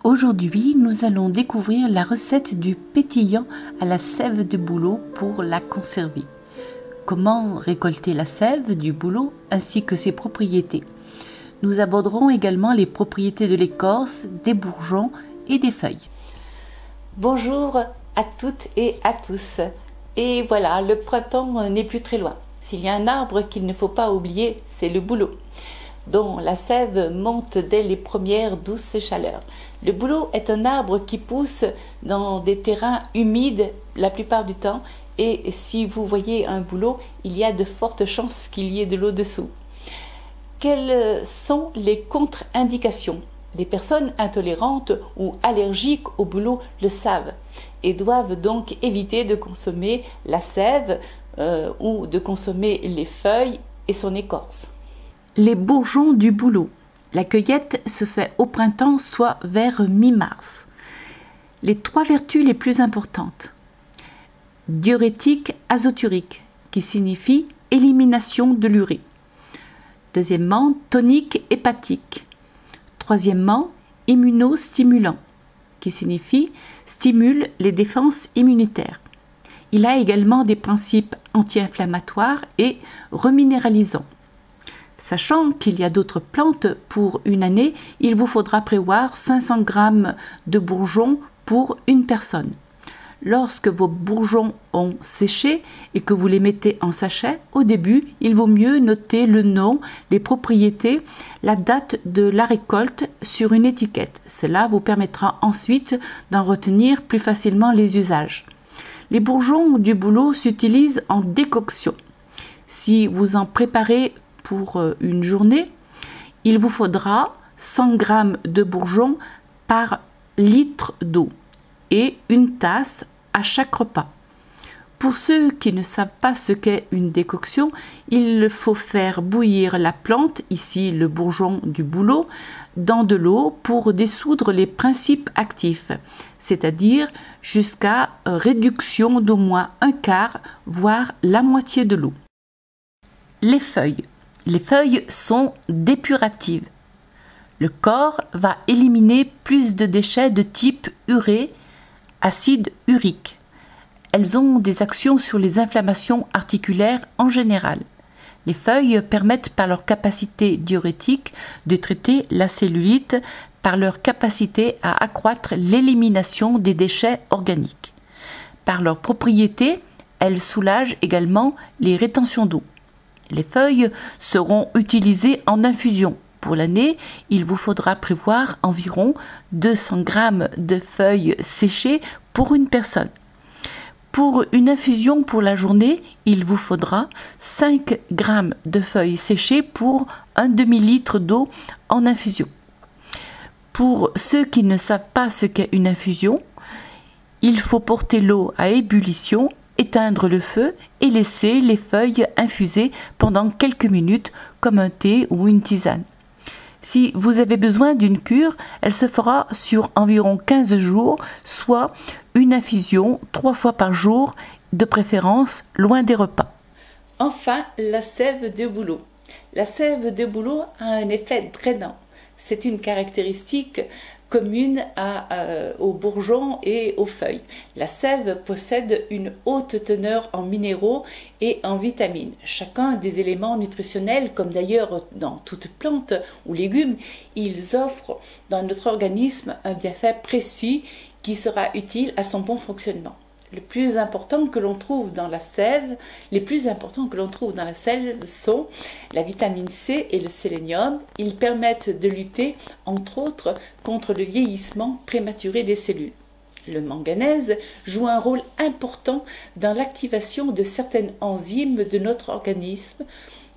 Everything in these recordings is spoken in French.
Aujourd'hui, nous allons découvrir la recette du pétillant à la sève de bouleau pour la conserver. Comment récolter la sève du bouleau ainsi que ses propriétés. Nous aborderons également les propriétés de l'écorce, des bourgeons et des feuilles. Bonjour à toutes et à tous. Et voilà, le printemps n'est plus très loin. S'il y a un arbre qu'il ne faut pas oublier, c'est le bouleau, dont la sève monte dès les premières douces chaleurs. Le bouleau est un arbre qui pousse dans des terrains humides la plupart du temps, et si vous voyez un bouleau, il y a de fortes chances qu'il y ait de l'eau dessous. Quelles sont les contre-indications? Les personnes intolérantes ou allergiques au bouleau le savent et doivent donc éviter de consommer la sève ou de consommer les feuilles et son écorce. Les bourgeons du bouleau. La cueillette se fait au printemps, soit vers mi-mars. Les 3 vertus les plus importantes. Diurétique azoturique, qui signifie élimination de l'urée. Deuxièmement, tonique hépatique. Troisièmement, immunostimulant, qui signifie stimule les défenses immunitaires. Il a également des principes anti-inflammatoires et reminéralisants. Sachant qu'il y a d'autres plantes, pour une année, il vous faudra prévoir 500 g de bourgeons pour une personne. Lorsque vos bourgeons ont séché et que vous les mettez en sachet, au début, il vaut mieux noter le nom, les propriétés, la date de la récolte sur une étiquette. Cela vous permettra ensuite d'en retenir plus facilement les usages. Les bourgeons du bouleau s'utilisent en décoction. Si vous en préparez pour une journée, il vous faudra 100 g de bourgeons par litre d'eau et une tasse à chaque repas. Pour ceux qui ne savent pas ce qu'est une décoction, il faut faire bouillir la plante, ici le bourgeon du bouleau, dans de l'eau pour dissoudre les principes actifs, c'est-à-dire jusqu'à réduction d'au moins un quart, voire la moitié de l'eau. Les feuilles. Les feuilles sont dépuratives. Le corps va éliminer plus de déchets de type urée, acide urique. Elles ont des actions sur les inflammations articulaires en général. Les feuilles permettent par leur capacité diurétique de traiter la cellulite, par leur capacité à accroître l'élimination des déchets organiques. Par leurs propriétés, elles soulagent également les rétentions d'eau. Les feuilles seront utilisées en infusion. Pour l'année, il vous faudra prévoir environ 200 g de feuilles séchées pour une personne. Pour une infusion pour la journée, il vous faudra 5 g de feuilles séchées pour un demi-litre d'eau en infusion. Pour ceux qui ne savent pas ce qu'est une infusion, il faut porter l'eau à ébullition, éteindre le feu et laisser les feuilles infuser pendant quelques minutes comme un thé ou une tisane. Si vous avez besoin d'une cure, elle se fera sur environ 15 jours, soit une infusion 3 fois par jour, de préférence loin des repas. Enfin, la sève de bouleau. La sève de bouleau a un effet drainant. C'est une caractéristique commune aux bourgeons et aux feuilles. La sève possède une haute teneur en minéraux et en vitamines. Chacun des éléments nutritionnels, comme d'ailleurs dans toute plante ou légumes, ils offrent dans notre organisme un bienfait précis qui sera utile à son bon fonctionnement. Les plus importants que l'on trouve dans la sève sont la vitamine C et le sélénium. Ils permettent de lutter, entre autres, contre le vieillissement prématuré des cellules. Le manganèse joue un rôle important dans l'activation de certaines enzymes de notre organisme.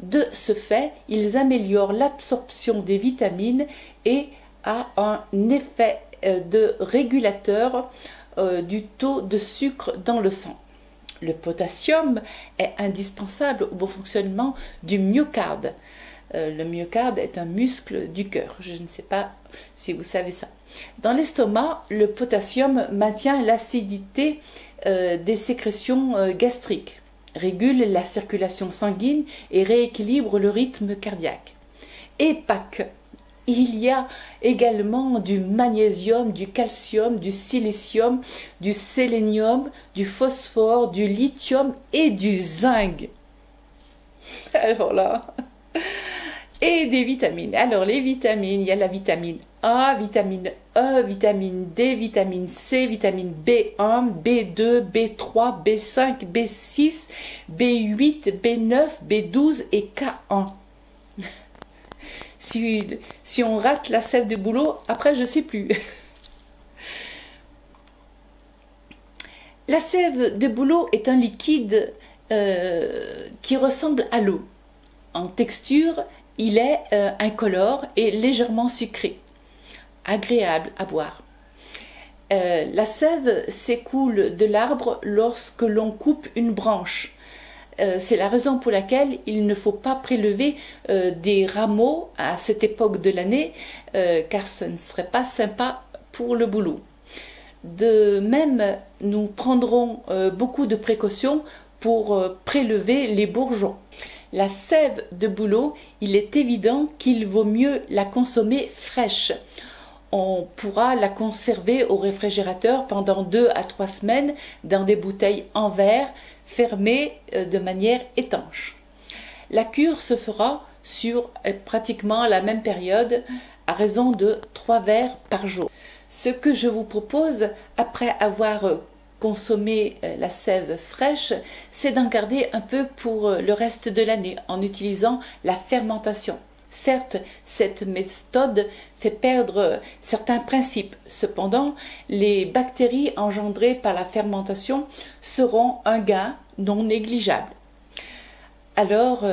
De ce fait, ils améliorent l'absorption des vitamines et a un effet de régulateur du taux de sucre dans le sang. Le potassium est indispensable au bon fonctionnement du myocarde. Le myocarde est un muscle du cœur. Je ne sais pas si vous savez ça. Dans l'estomac, le potassium maintient l'acidité des sécrétions gastriques, régule la circulation sanguine et rééquilibre le rythme cardiaque. EPAC, Il y a également du magnésium, du calcium, du silicium, du sélénium, du phosphore, du lithium et du zinc. Alors là, et des vitamines. Alors les vitamines, il y a la vitamine A, vitamine E, vitamine D, vitamine C, vitamine B1, B2, B3, B5, B6, B8, B9, B12 et K1. Si on rate la sève de bouleau, après je sais plus. La sève de bouleau est un liquide qui ressemble à l'eau. En texture, il est incolore et légèrement sucré, agréable à boire. La sève s'écoule de l'arbre lorsque l'on coupe une branche. C'est la raison pour laquelle il ne faut pas prélever des rameaux à cette époque de l'année, car ce ne serait pas sympa pour le bouleau. De même, nous prendrons beaucoup de précautions pour prélever les bourgeons. La sève de bouleau, il est évident qu'il vaut mieux la consommer fraîche. On pourra la conserver au réfrigérateur pendant 2 à 3 semaines dans des bouteilles en verre fermées de manière étanche. La cure se fera sur pratiquement la même période à raison de 3 verres par jour. Ce que je vous propose, après avoir consommé la sève fraîche, c'est d'en garder un peu pour le reste de l'année en utilisant la fermentation. Certes, cette méthode fait perdre certains principes. Cependant, les bactéries engendrées par la fermentation seront un gain non négligeable. Alors,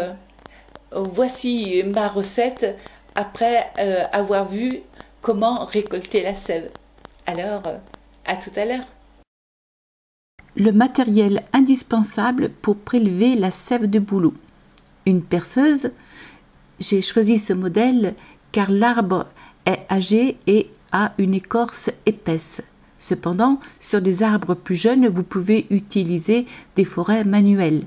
voici ma recette après avoir vu comment récolter la sève. Alors, à tout à l'heure. Le matériel indispensable pour prélever la sève de bouleau. Une perceuse. J'ai choisi ce modèle car l'arbre est âgé et a une écorce épaisse. Cependant, sur des arbres plus jeunes, vous pouvez utiliser des forêts manuelles.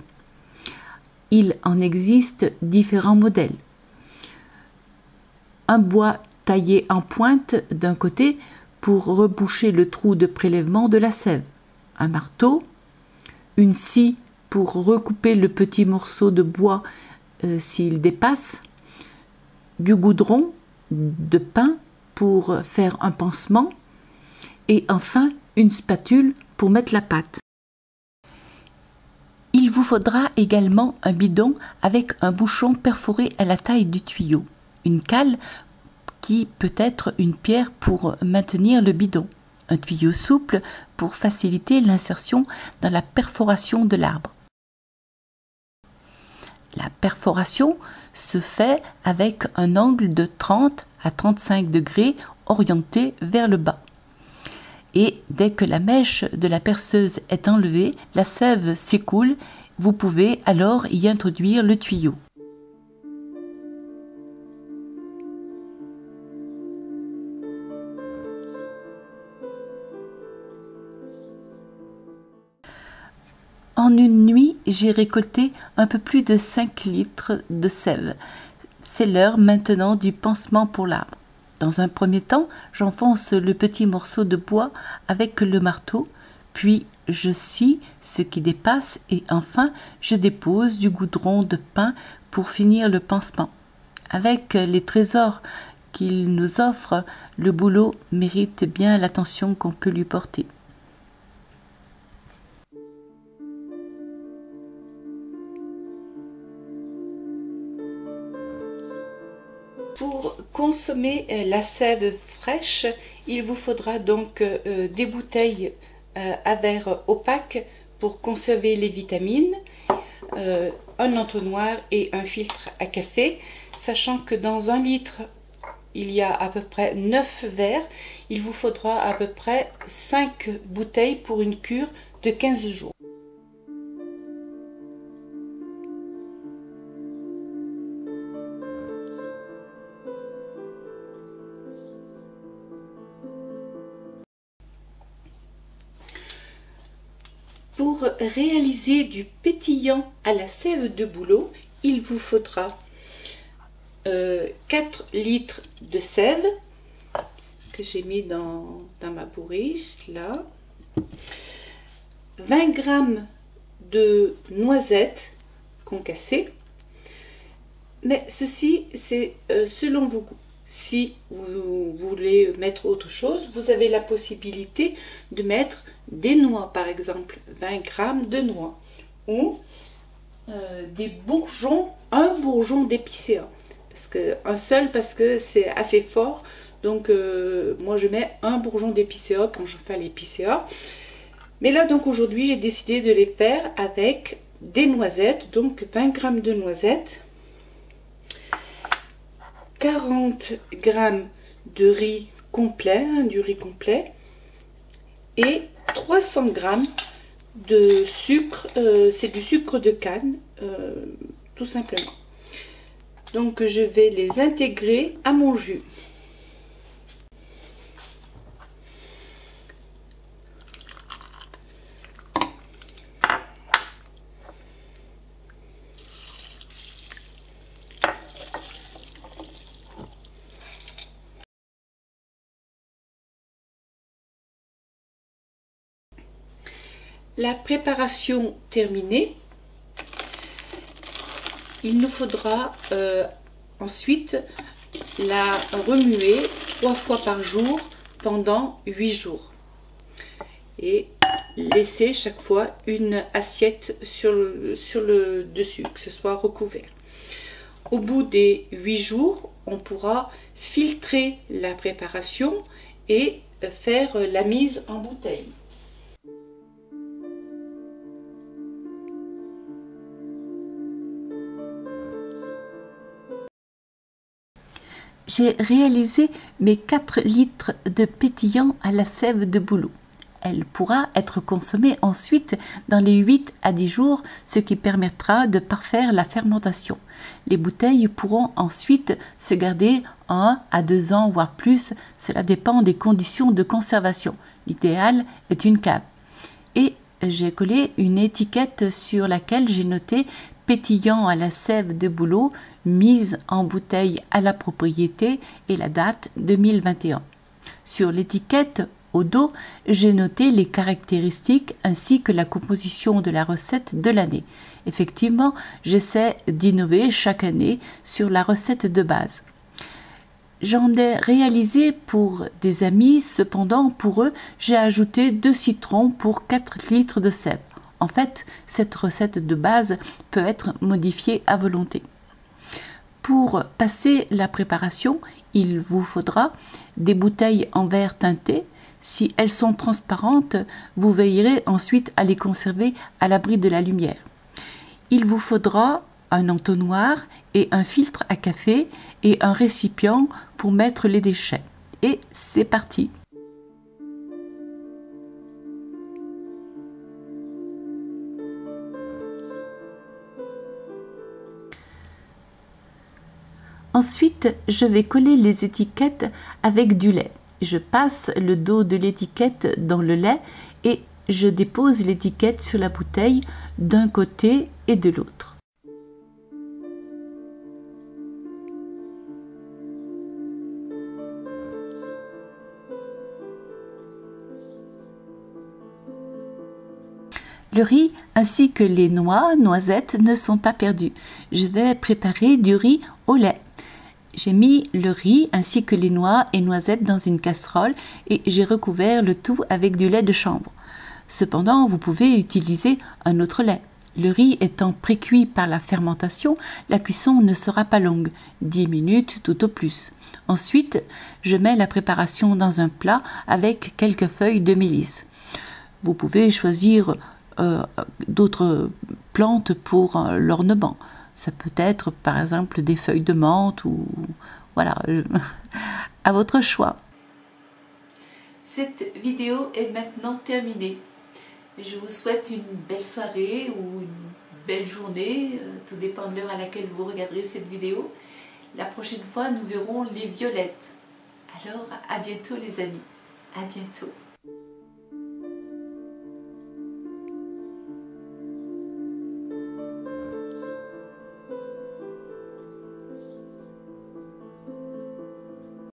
Il en existe différents modèles. Un bois taillé en pointe d'un côté pour reboucher le trou de prélèvement de la sève. Un marteau, une scie pour recouper le petit morceau de bois s'il dépasse, du goudron de pain pour faire un pansement et enfin une spatule pour mettre la pâte. Il vous faudra également un bidon avec un bouchon perforé à la taille du tuyau, une cale qui peut être une pierre pour maintenir le bidon, un tuyau souple pour faciliter l'insertion dans la perforation de l'arbre. La perforation se fait avec un angle de 30 à 35 degrés orienté vers le bas. Et dès que la mèche de la perceuse est enlevée, la sève s'écoule. Vous pouvez alors y introduire le tuyau. En une nuit, j'ai récolté un peu plus de 5 litres de sève. C'est l'heure maintenant du pansement pour l'arbre. Dans un premier temps, j'enfonce le petit morceau de bois avec le marteau, puis je scie ce qui dépasse et enfin je dépose du goudron de pain pour finir le pansement. Avec les trésors qu'il nous offre, le bouleau mérite bien l'attention qu'on peut lui porter. Pour consommer la sève fraîche, il vous faudra donc des bouteilles à verre opaque pour conserver les vitamines, un entonnoir et un filtre à café, sachant que dans 1 litre, il y a à peu près 9 verres, il vous faudra à peu près 5 bouteilles pour une cure de 15 jours. Pour réaliser du pétillant à la sève de bouleau, il vous faudra 4 litres de sève que j'ai mis dans ma bourriche, là. 20 g de noisettes concassées. Mais ceci, c'est selon vos goûts. Si vous voulez mettre autre chose, vous avez la possibilité de mettre des noix, par exemple, 20 g de noix. Ou des bourgeons, un bourgeon d'épicéa. Un seul parce que c'est assez fort. Donc moi je mets un bourgeon d'épicéa quand je fais l'épicéa. Mais là donc aujourd'hui j'ai décidé de les faire avec des noisettes. Donc 20 g de noisettes. 40 g de riz complet, du riz complet. Et 300 g de sucre, c'est du sucre de canne, tout simplement. Donc je vais les intégrer à mon jus. La préparation terminée, il nous faudra ensuite la remuer 3 fois par jour pendant 8 jours et laisser chaque fois une assiette sur le dessus, que ce soit recouvert. Au bout des 8 jours, on pourra filtrer la préparation et faire la mise en bouteille. J'ai réalisé mes 4 litres de pétillant à la sève de bouleau. Elle pourra être consommée ensuite dans les 8 à 10 jours, ce qui permettra de parfaire la fermentation. Les bouteilles pourront ensuite se garder 1 à 2 ans, voire plus. Cela dépend des conditions de conservation. L'idéal est une cave. Et j'ai collé une étiquette sur laquelle j'ai noté pétillant à la sève de bouleau, mise en bouteille à la propriété et la date 2021. Sur l'étiquette, au dos, j'ai noté les caractéristiques ainsi que la composition de la recette de l'année. Effectivement, j'essaie d'innover chaque année sur la recette de base. J'en ai réalisé pour des amis, cependant pour eux, j'ai ajouté 2 citrons pour 4 litres de sève. En fait, cette recette de base peut être modifiée à volonté. Pour passer la préparation, il vous faudra des bouteilles en verre teinté. Si elles sont transparentes, vous veillerez ensuite à les conserver à l'abri de la lumière. Il vous faudra un entonnoir et un filtre à café et un récipient pour mettre les déchets. Et c'est parti! Ensuite, je vais coller les étiquettes avec du lait. Je passe le dos de l'étiquette dans le lait et je dépose l'étiquette sur la bouteille d'un côté et de l'autre. Le riz ainsi que les noix, noisettes ne sont pas perdus. Je vais préparer du riz au lait. J'ai mis le riz ainsi que les noix et noisettes dans une casserole et j'ai recouvert le tout avec du lait de chanvre. Cependant, vous pouvez utiliser un autre lait. Le riz étant précuit par la fermentation, la cuisson ne sera pas longue, 10 minutes tout au plus. Ensuite, je mets la préparation dans un plat avec quelques feuilles de mélisse. Vous pouvez choisir d'autres plantes pour l'ornement. Ça peut être par exemple des feuilles de menthe ou voilà, à votre choix. Cette vidéo est maintenant terminée. Je vous souhaite une belle soirée ou une belle journée, tout dépend de l'heure à laquelle vous regarderez cette vidéo. La prochaine fois, nous verrons les violettes. Alors, à bientôt les amis, à bientôt.